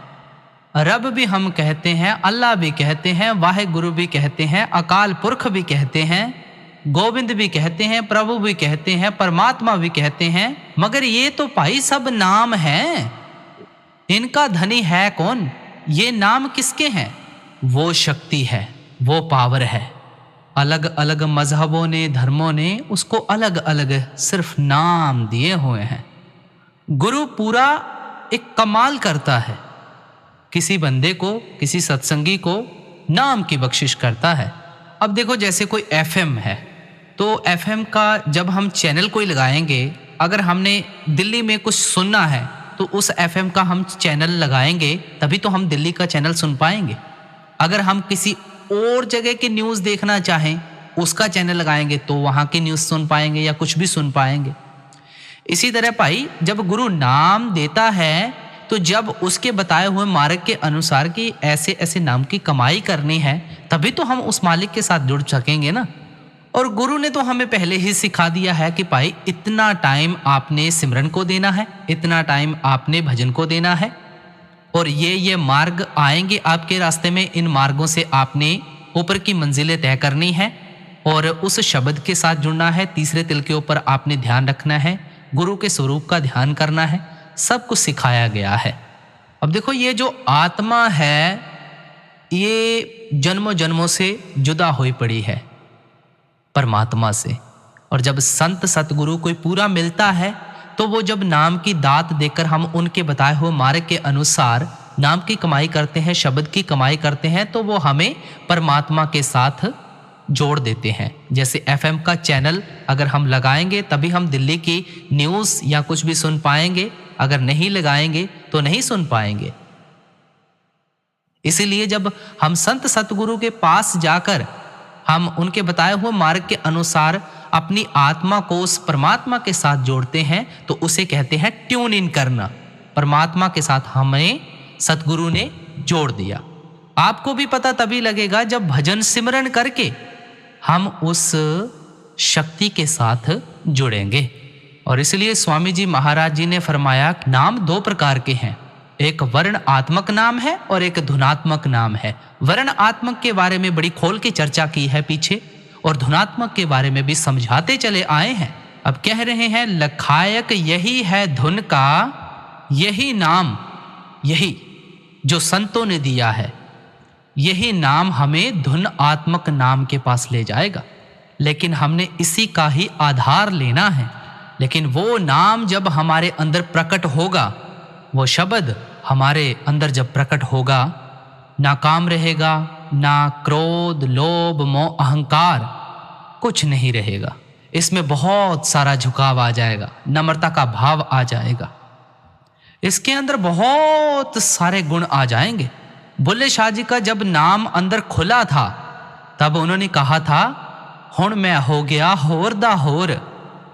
रब भी हम कहते हैं, अल्लाह भी कहते हैं, वाहिगुरु भी कहते हैं, अकाल पुरख भी कहते हैं, गोविंद भी कहते हैं, प्रभु भी कहते हैं, परमात्मा भी कहते हैं। मगर ये तो भाई सब नाम हैं, इनका धनी है कौन? ये नाम किसके हैं? वो शक्ति है, वो पावर है। अलग अलग मजहबों ने, धर्मों ने उसको अलग अलग सिर्फ नाम दिए हुए हैं। गुरु पूरा एक कमाल करता है, किसी बंदे को, किसी सत्संगी को नाम की बख्शिश करता है। अब देखो, जैसे कोई एफएम है, तो एफएम का जब हम चैनल कोई लगाएंगे, अगर हमने दिल्ली में कुछ सुनना है तो उस एफएम का हम चैनल लगाएंगे, तभी तो हम दिल्ली का चैनल सुन पाएंगे। अगर हम किसी और जगह की न्यूज़ देखना चाहें, उसका चैनल लगाएंगे तो वहाँ की न्यूज़ सुन पाएंगे या कुछ भी सुन पाएंगे। इसी तरह भाई, जब गुरु नाम देता है तो जब उसके बताए हुए मार्ग के अनुसार कि ऐसे ऐसे नाम की कमाई करनी है, तभी तो हम उस मालिक के साथ जुड़ सकेंगे ना। और गुरु ने तो हमें पहले ही सिखा दिया है कि भाई इतना टाइम आपने सिमरन को देना है, इतना टाइम आपने भजन को देना है, और ये मार्ग आएंगे आपके रास्ते में। इन मार्गों से आपने ऊपर की मंजिलें तय करनी है और उस शब्द के साथ जुड़ना है। तीसरे तिल के ऊपर आपने ध्यान रखना है, गुरु के स्वरूप का ध्यान करना है, सब कुछ सिखाया गया है। अब देखो, ये जो आत्मा है ये जन्मों जन्मों से जुदा हुई पड़ी है परमात्मा से, और जब संत सतगुरु कोई पूरा मिलता है तो वो जब नाम की दात देकर हम उनके बताए हुए मार्ग के अनुसार नाम की कमाई करते हैं, शब्द की कमाई करते हैं, तो वो हमें परमात्मा के साथ जोड़ देते हैं। जैसे एफएम का चैनल अगर हम लगाएंगे तभी हम दिल्ली की न्यूज़ या कुछ भी सुन पाएंगे, अगर नहीं लगाएंगे तो नहीं सुन पाएंगे। इसीलिए जब हम संत सतगुरु के पास जाकर हम उनके बताए हुए मार्ग के अनुसार अपनी आत्मा को उस परमात्मा के साथ जोड़ते हैं तो उसे कहते हैं ट्यून इन करना। परमात्मा के साथ हमें सतगुरु ने जोड़ दिया। आपको भी पता तभी लगेगा जब भजन सिमरन करके हम उस शक्ति के साथ जुड़ेंगे। और इसलिए स्वामी जी महाराज जी ने फरमाया, नाम दो प्रकार के हैं, एक वर्ण आत्मक नाम है और एक धुनात्मक नाम है। वर्ण आत्मक के बारे में बड़ी खोल के चर्चा की है पीछे, और धुनात्मक के बारे में भी समझाते चले आए हैं। अब कह रहे हैं, लखायक यही है धुन का, यही नाम, यही जो संतों ने दिया है, यही नाम हमें धुन आत्मक नाम के पास ले जाएगा। लेकिन हमने इसी का ही आधार लेना है। लेकिन वो नाम जब हमारे अंदर प्रकट होगा, वो शब्द हमारे अंदर जब प्रकट होगा, ना काम रहेगा, ना क्रोध, लोभ, मोह, अहंकार, कुछ नहीं रहेगा। इसमें बहुत सारा झुकाव आ जाएगा, नम्रता का भाव आ जाएगा, इसके अंदर बहुत सारे गुण आ जाएंगे। बुल्ले शाह जी का जब नाम अंदर खुला था तब उन्होंने कहा था, हुण मैं हो गया होर दा होर,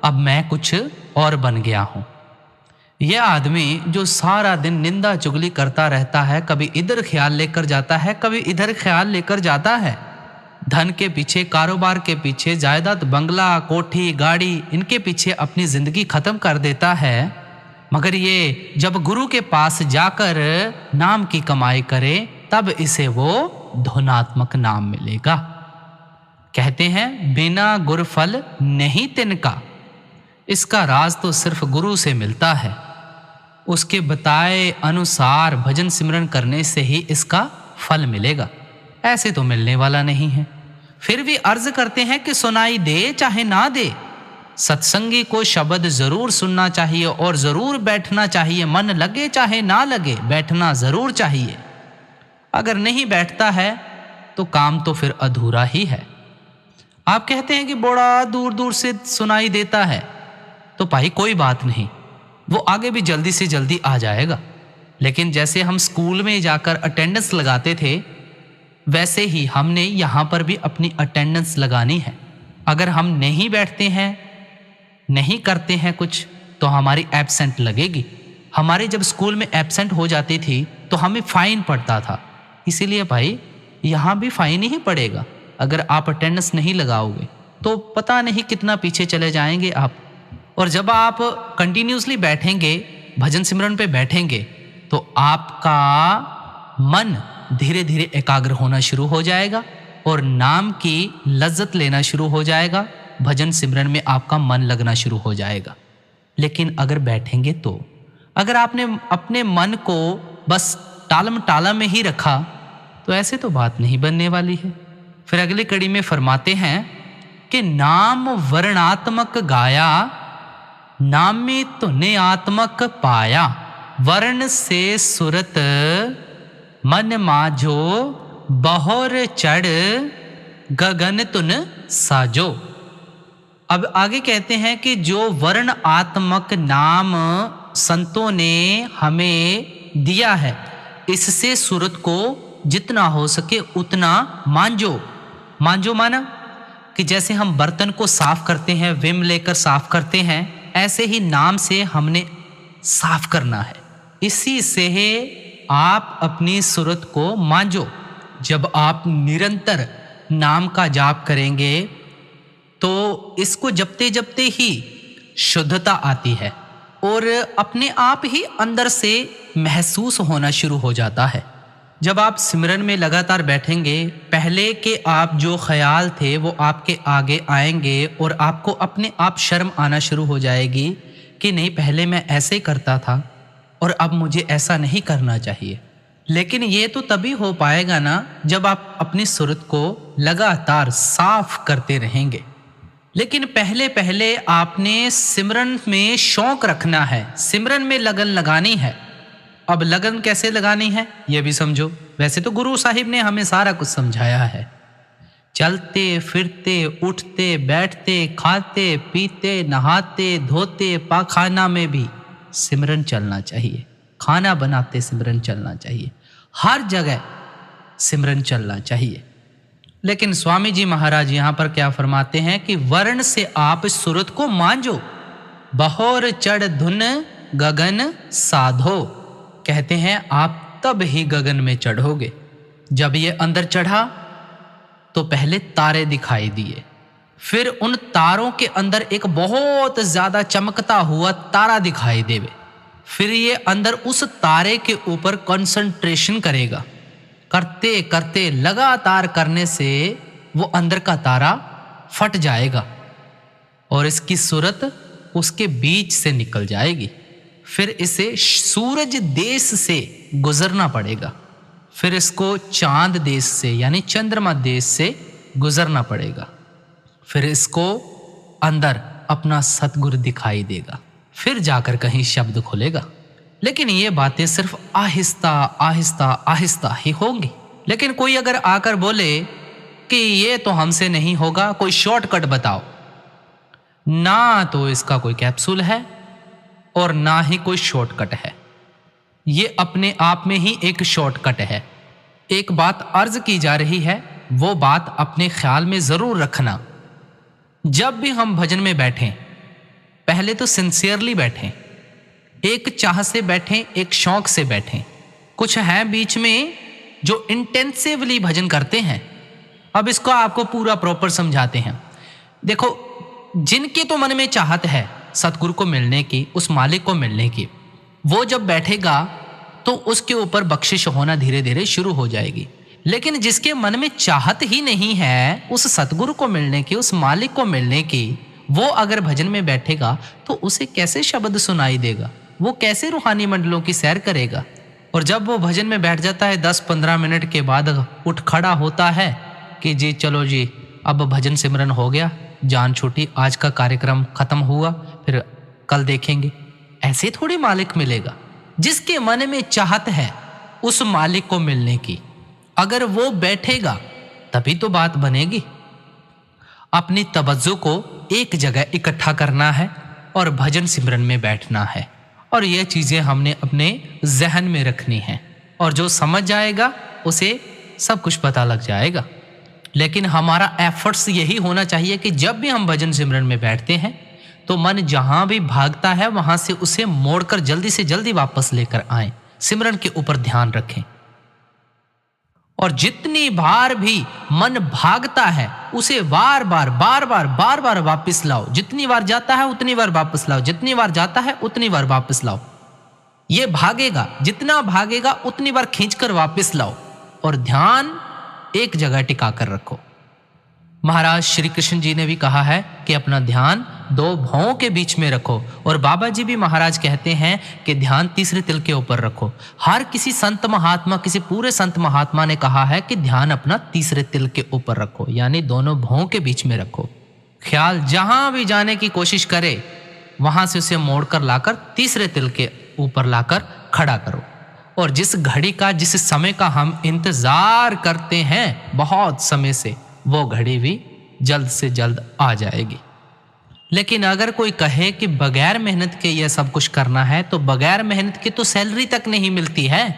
अब मैं कुछ और बन गया हूं। यह आदमी जो सारा दिन निंदा चुगली करता रहता है, कभी इधर ख्याल लेकर जाता है, कभी इधर ख्याल लेकर जाता है, धन के पीछे, कारोबार के पीछे, जायदाद, बंगला, कोठी, गाड़ी, इनके पीछे अपनी जिंदगी खत्म कर देता है। मगर ये जब गुरु के पास जाकर नाम की कमाई करे तब इसे वो धुनात्मक नाम मिलेगा। कहते हैं, बिना गुर फल नहीं तिनका। इसका राज तो सिर्फ गुरु से मिलता है। उसके बताए अनुसार भजन सिमरन करने से ही इसका फल मिलेगा, ऐसे तो मिलने वाला नहीं है। फिर भी अर्ज करते हैं कि सुनाई दे चाहे ना दे, सत्संगी को शब्द जरूर सुनना चाहिए और जरूर बैठना चाहिए। मन लगे चाहे ना लगे, बैठना जरूर चाहिए। अगर नहीं बैठता है तो काम तो फिर अधूरा ही है। आप कहते हैं कि बड़ा दूर दूर से सुनाई देता है, तो भाई कोई बात नहीं, वो आगे भी जल्दी से जल्दी आ जाएगा। लेकिन जैसे हम स्कूल में जाकर अटेंडेंस लगाते थे, वैसे ही हमने यहाँ पर भी अपनी अटेंडेंस लगानी है। अगर हम नहीं बैठते हैं, नहीं करते हैं कुछ, तो हमारी एब्सेंट लगेगी। हमारे जब स्कूल में एब्सेंट हो जाती थी तो हमें फाइन पड़ता था। इसीलिए भाई यहाँ भी फाइन ही पड़ेगा। अगर आप अटेंडेंस नहीं लगाओगे तो पता नहीं कितना पीछे चले जाएंगे आप। और जब आप कंटिन्यूसली बैठेंगे, भजन सिमरन पे बैठेंगे, तो आपका मन धीरे धीरे एकाग्र होना शुरू हो जाएगा और नाम की लज्जत लेना शुरू हो जाएगा। भजन सिमरन में आपका मन लगना शुरू हो जाएगा। लेकिन अगर बैठेंगे तो, अगर आपने अपने मन को बस टालम टाला में ही रखा तो ऐसे तो बात नहीं बनने वाली है। फिर अगली कड़ी में फरमाते हैं कि नाम वर्णात्मक गाया, नामे तुने आत्मक पाया, वर्ण से सुरत मन माझो, बहोर चढ़ गगन तुन साजो। अब आगे कहते हैं कि जो वर्ण आत्मक नाम संतों ने हमें दिया है, इससे सुरत को जितना हो सके उतना मांझो। मांझो माना कि जैसे हम बर्तन को साफ करते हैं, विम लेकर साफ करते हैं, ऐसे ही नाम से हमने साफ करना है। इसी से आप अपनी सुरत को मांझो। जब आप निरंतर नाम का जाप करेंगे तो इसको जपते जपते ही शुद्धता आती है और अपने आप ही अंदर से महसूस होना शुरू हो जाता है। जब आप सिमरन में लगातार बैठेंगे, पहले के आप जो ख्याल थे वो आपके आगे आएंगे और आपको अपने आप शर्म आना शुरू हो जाएगी कि नहीं, पहले मैं ऐसे करता था और अब मुझे ऐसा नहीं करना चाहिए। लेकिन ये तो तभी हो पाएगा ना जब आप अपनी सुरत को लगातार साफ करते रहेंगे। लेकिन पहले पहले आपने सिमरन में शौक रखना है, सिमरन में लगन लगानी है। अब लगन कैसे लगानी है ये भी समझो। वैसे तो गुरु साहिब ने हमें सारा कुछ समझाया है। चलते फिरते, उठते बैठते, खाते पीते, नहाते धोते, पाखाना में भी सिमरन चलना चाहिए। खाना बनाते सिमरन चलना चाहिए। हर जगह सिमरन चलना चाहिए। लेकिन स्वामी जी महाराज यहाँ पर क्या फरमाते हैं कि वर्ण से आप सुरत को मांझो, बहोर चढ़ धुन गगन साधो। कहते हैं आप तब ही गगन में चढ़ोगे। जब ये अंदर चढ़ा तो पहले तारे दिखाई दिए, फिर उन तारों के अंदर एक बहुत ज्यादा चमकता हुआ तारा दिखाई देवे। फिर ये अंदर उस तारे के ऊपर कंसंट्रेशन करेगा। करते करते लगातार करने से वो अंदर का तारा फट जाएगा और इसकी सूरत उसके बीच से निकल जाएगी। फिर इसे सूरज देश से गुजरना पड़ेगा, फिर इसको चांद देश से यानी चंद्रमा देश से गुजरना पड़ेगा। फिर इसको अंदर अपना सतगुरु दिखाई देगा, फिर जाकर कहीं शब्द खुलेगा। लेकिन ये बातें सिर्फ आहिस्ता आहिस्ता आहिस्ता ही होंगी। लेकिन कोई अगर आकर बोले कि ये तो हमसे नहीं होगा, कोई शॉर्टकट बताओ, ना तो इसका कोई कैप्सूल है और ना ही कोई शॉर्टकट है। ये अपने आप में ही एक शॉर्टकट है। एक बात अर्ज की जा रही है, वो बात अपने ख्याल में जरूर रखना। जब भी हम भजन में बैठें, पहले तो सिंसियरली बैठें, एक चाह से बैठें, एक शौक से बैठें। कुछ हैं बीच में जो इंटेंसिवली भजन करते हैं। अब इसको आपको पूरा प्रॉपर समझाते हैं। देखो, जिनके तो मन में चाहत है सतगुरु को मिलने की, उस मालिक को मिलने की, वो जब बैठेगा तो उसके ऊपर बख्शिश होना धीरे धीरे शुरू हो जाएगी। लेकिन जिसके मन में चाहत ही नहीं है उस सतगुरु को मिलने की, उस मालिक को मिलने की, वो अगर भजन में बैठेगा तो उसे कैसे शब्द सुनाई देगा, वो कैसे रूहानी मंडलों की सैर करेगा। और जब वो भजन में बैठ जाता है 10-15 मिनट के बाद उठ खड़ा होता है कि जी चलो जी अब भजन सिमरन हो गया, जान छूटी, आज का कार्यक्रम खत्म हुआ, फिर कल देखेंगे। ऐसे थोड़ी मालिक मिलेगा। जिसके मन में चाहत है उस मालिक को मिलने की, अगर वो बैठेगा तभी तो बात बनेगी। अपनी तवज्जो को एक जगह इकट्ठा करना है और भजन सिमरन में बैठना है, और ये चीजें हमने अपने जहन में रखनी है। और जो समझ जाएगा उसे सब कुछ पता लग जाएगा। लेकिन हमारा एफर्ट्स यही होना चाहिए कि जब भी हम भजन सिमरन में बैठते हैं तो मन जहां भी भागता है वहां से उसे मोड़कर जल्दी से जल्दी वापस लेकर आएं, सिमरन के ऊपर ध्यान रखें। और जितनी बार भी मन भागता है उसे बार बार वापस लाओ। जितनी बार जाता है उतनी बार वापस लाओ, जितनी बार जाता है उतनी बार वापस लाओ। ये भागेगा, जितना भागेगा उतनी बार खींचकर वापस लाओ और ध्यान एक जगह टिका कर रखो। महाराज श्री कृष्ण जी ने भी कहा है कि अपना ध्यान दो भौं के बीच में रखो, और बाबा जी भी महाराज कहते हैं कि ध्यान तीसरे तिल के ऊपर रखो। हर किसी संत महात्मा, किसी पूरे संत महात्मा ने कहा है कि ध्यान अपना तीसरे तिल के ऊपर रखो, यानी दोनों भौं के बीच में रखो। ख्याल जहां भी जाने की कोशिश करे वहां से उसे मोड़कर लाकर तीसरे तिल के ऊपर लाकर खड़ा करो। और जिस घड़ी का, जिस समय का हम इंतजार करते हैं बहुत समय से, वो घड़ी भी जल्द से जल्द आ जाएगी। लेकिन अगर कोई कहे कि बगैर मेहनत के यह सब कुछ करना है, तो बगैर मेहनत के तो सैलरी तक नहीं मिलती है।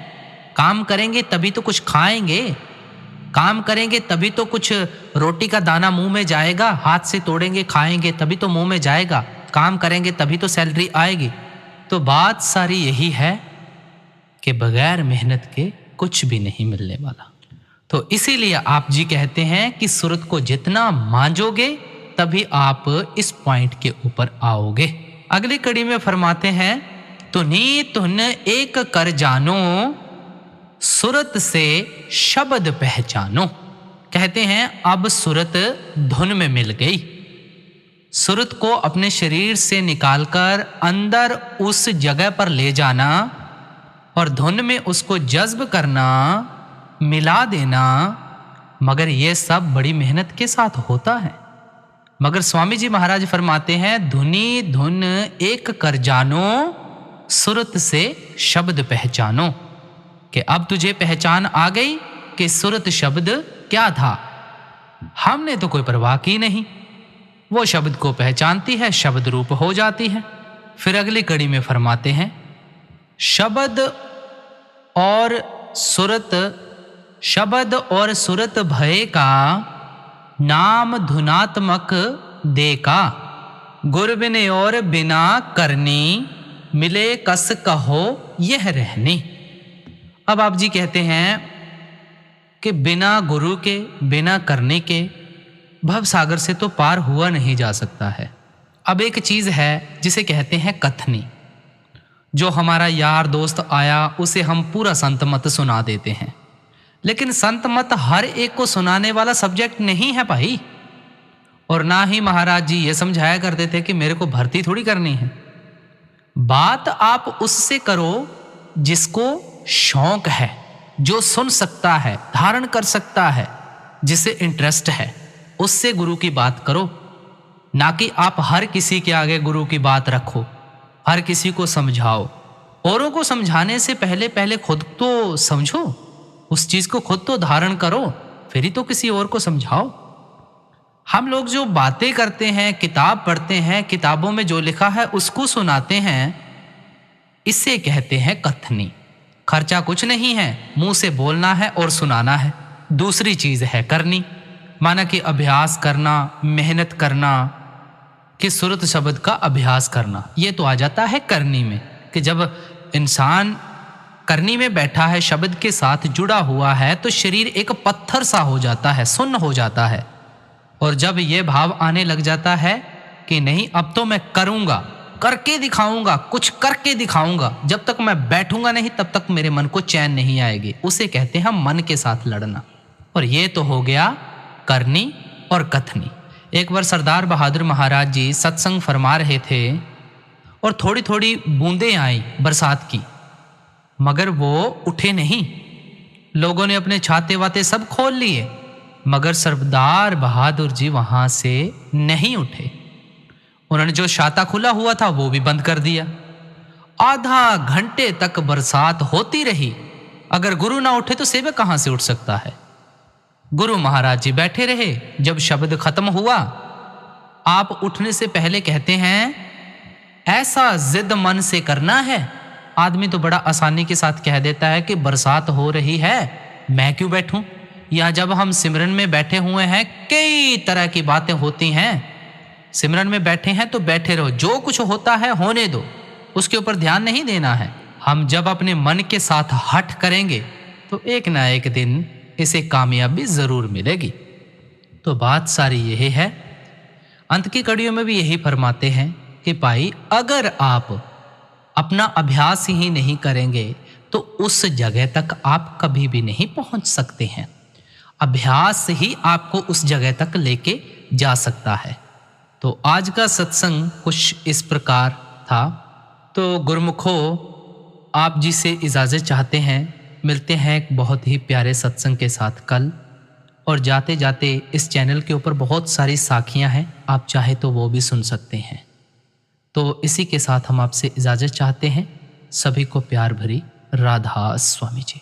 काम करेंगे तभी तो कुछ खाएंगे, काम करेंगे तभी तो कुछ रोटी का दाना मुंह में जाएगा, हाथ से तोड़ेंगे खाएंगे तभी तो मुंह में जाएगा, काम करेंगे तभी तो सैलरी आएगी। तो बात सारी यही है कि बगैर मेहनत के कुछ भी नहीं मिलने वाला। तो इसीलिए आप जी कहते हैं कि सूरत को जितना मांजोगे तभी आप इस पॉइंट के ऊपर आओगे। अगली कड़ी में फरमाते हैं, तुनी तुन एक कर जानो, सूरत से शब्द पहचानो। कहते हैं अब सूरत धुन में मिल गई। सूरत को अपने शरीर से निकालकर अंदर उस जगह पर ले जाना और धुन में उसको जज्ब करना, मिला देना, मगर ये सब बड़ी मेहनत के साथ होता है। मगर स्वामी जी महाराज फरमाते हैं, धुनी धुन एक कर जानो, सूरत से शब्द पहचानो। कि अब तुझे पहचान आ गई कि सूरत शब्द क्या था। हमने तो कोई परवाह की नहीं, वो शब्द को पहचानती है, शब्द रूप हो जाती है। फिर अगली कड़ी में फरमाते हैं, शब्द और सूरत, शब्द और सूरत भय का, नाम धुनात्मक दे का, गुर बिन और बिना करनी, मिले कस कहो यह रहनी। अब आप जी कहते हैं कि बिना गुरु के, बिना करने के भव सागर से तो पार हुआ नहीं जा सकता है। अब एक चीज है जिसे कहते हैं कथनी। जो हमारा यार दोस्त आया उसे हम पूरा संत मत सुना देते हैं, लेकिन संत मत हर एक को सुनाने वाला सब्जेक्ट नहीं है भाई। और ना ही महाराज जी ये समझाया करते थे कि मेरे को भर्ती थोड़ी करनी है। बात आप उससे करो जिसको शौक है, जो सुन सकता है, धारण कर सकता है, जिसे इंटरेस्ट है, उससे गुरु की बात करो। ना कि आप हर किसी के आगे गुरु की बात रखो, हर किसी को समझाओ। औरों को समझाने से पहले पहले खुद तो समझो, उस चीज को खुद तो धारण करो, फिर ही तो किसी और को समझाओ। हम लोग जो बातें करते हैं, किताब पढ़ते हैं, किताबों में जो लिखा है उसको सुनाते हैं, इसे कहते हैं कथनी। खर्चा कुछ नहीं है, मुंह से बोलना है और सुनाना है। दूसरी चीज है करनी, माना कि अभ्यास करना, मेहनत करना, कि सूरत शब्द का अभ्यास करना। ये तो आ जाता है करनी में, कि जब इंसान करनी में बैठा है, शब्द के साथ जुड़ा हुआ है, तो शरीर एक पत्थर सा हो जाता है, सुन्न हो जाता है। और जब ये भाव आने लग जाता है कि नहीं अब तो मैं करूंगा, करके दिखाऊंगा, कुछ करके दिखाऊंगा, जब तक मैं बैठूंगा नहीं तब तक मेरे मन को चैन नहीं आएगी, उसे कहते हैं मन के साथ लड़ना। और ये तो हो गया करनी और कथनी। एक बार सरदार बहादुर महाराज जी सत्संग फरमा रहे थे और थोड़ी थोड़ी बूंदें आई बरसात की, मगर वो उठे नहीं। लोगों ने अपने छाते वाते सब खोल लिए, मगर सरदार बहादुर जी वहां से नहीं उठे। उन्होंने जो छाता खुला हुआ था वो भी बंद कर दिया। आधा घंटे तक बरसात होती रही। अगर गुरु ना उठे तो सेवक कहां से उठ सकता है। गुरु महाराज जी बैठे रहे। जब शब्द खत्म हुआ, आप उठने से पहले कहते हैं, ऐसा जिद मन से करना है। आदमी तो बड़ा आसानी के साथ कह देता है कि बरसात हो रही है, मैं क्यों बैठूं। या जब हम सिमरन में बैठे हुए हैं, कई तरह की बातें होती हैं। सिमरन में बैठे हैं तो बैठे रहो, जो कुछ होता है होने दो, उसके ऊपर ध्यान नहीं देना है। हम जब अपने मन के साथ हठ करेंगे तो एक ना एक दिन इसे कामयाबी जरूर मिलेगी। तो बात सारी यही है। अंत की कड़ियों में भी यही फरमाते हैं कि भाई अगर आप अपना अभ्यास ही नहीं करेंगे तो उस जगह तक आप कभी भी नहीं पहुंच सकते हैं। अभ्यास ही आपको उस जगह तक लेके जा सकता है। तो आज का सत्संग कुछ इस प्रकार था। तो गुरुमुखो, आप जी से इजाज़त चाहते हैं। मिलते हैं एक बहुत ही प्यारे सत्संग के साथ कल। और जाते जाते इस चैनल के ऊपर बहुत सारी साखियां हैं, आप चाहे तो वो भी सुन सकते हैं। तो इसी के साथ हम आपसे इजाजत चाहते हैं। सभी को प्यार भरी राधा स्वामी जी।